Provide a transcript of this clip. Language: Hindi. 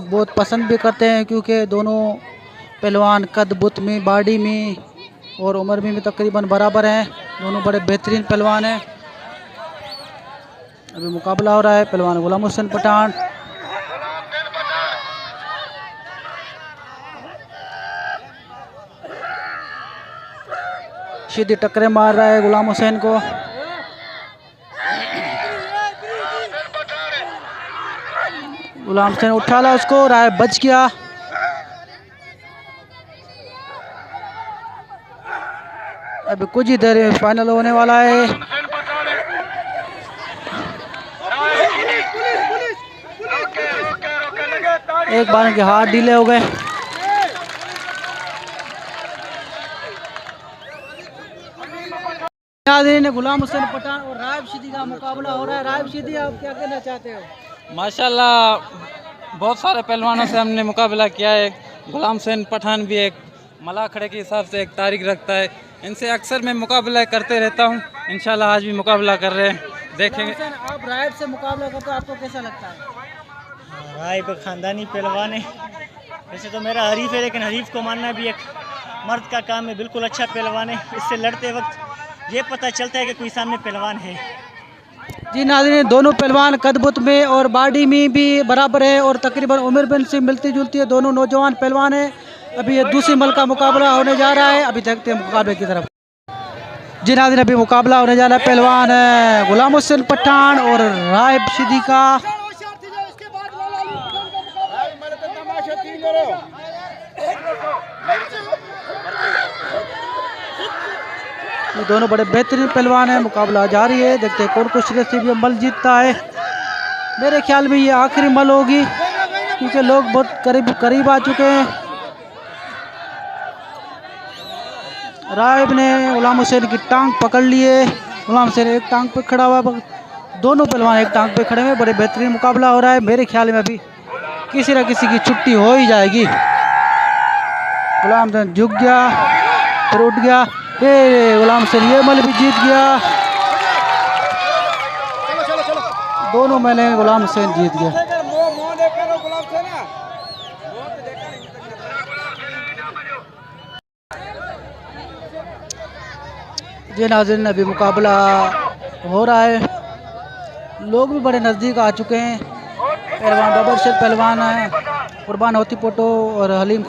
बहुत पसंद भी करते हैं क्योंकि दोनों पहलवान कद बुत में, बॉडी में और उम्र में भी तकरीबन बराबर हैं। दोनों बड़े बेहतरीन पहलवान हैं। अभी मुकाबला हो रहा है पहलवान गुलाम हुसैन पठान सीधी टक्करें मार रहा है गुलाम हुसैन को। गुलाम हुसैन उठा ला उसको, राय बच गया। अभी कुछ ही देर में फाइनल होने वाला है। एक बार के हाथ ढीले हो गए। गुलाम हुसैन पठान और राय शीदी का मुकाबला हो रहा है। राय शीदी, आप क्या कहना चाहते हो? माशाल्लाह बहुत सारे पहलवानों से हमने मुकाबला किया है। गुलाम हुसैन पठान भी एक मला खड़े के हिसाब से एक तारीख रखता है। इनसे अक्सर मैं मुकाबला करते रहता हूँ। इंशाल्लाह आज भी मुकाबला कर रहे हैं, देखेंगे। आप राय से मुकाबला करते हो, आपको कैसा लगता है? राय पर ख़ानदानी पहलवान है। वैसे तो मेरा हरीफ है, लेकिन हरीफ को मानना भी एक मर्द का काम है। बिल्कुल अच्छा पहलवान है। इससे लड़ते वक्त ये पता चलता है कि कोई सामने पहलवान है। जी नाज़रीन, दोनों पहलवान कदबुत में और बॉडी में भी बराबर है और तकरीबन उम्र भी से मिलती जुलती है। दोनों नौजवान पहलवान हैं। अभी ये दूसरी मल का मुकाबला होने जा रहा है। अभी देखते हैं मुकाबले की तरफ। जी नाज़रीन, अभी मुकाबला होने जा रहा है पहलवान गुलाम हुसैन पठान और राय शीदी का। ये दोनों बड़े बेहतरीन पहलवान हैं। मुकाबला जारी है, देखते हैं कौन कुछ नसीब मल जीतता है। मेरे ख्याल में ये आखिरी मल होगी क्योंकि लोग बहुत करीब आ चुके हैं। रायब ने गुलाम हुसैन की टांग पकड़ लिए। गुलाम हुसैन एक टांग पे खड़ा हुआ, दोनों पहलवान एक टांग पे खड़े हुए। बड़े बेहतरीन मुकाबला हो रहा है। मेरे ख्याल में अभी किसी न किसी की छुट्टी हो ही जाएगी। गुलाम हुसैन झुक गया, फिर उठ गया। ये गुलाम हुसैन ये मल भी जीत गया। दोनों मले गुलाम हुसैन जीत गया। जी नाज़रीन, अभी मुकाबला हो रहा है। लोग भी बड़े नज़दीक आ चुके हैं। पहलवान बाबर शेर पहलवान है, कुर्बान होती पोटो और हलीम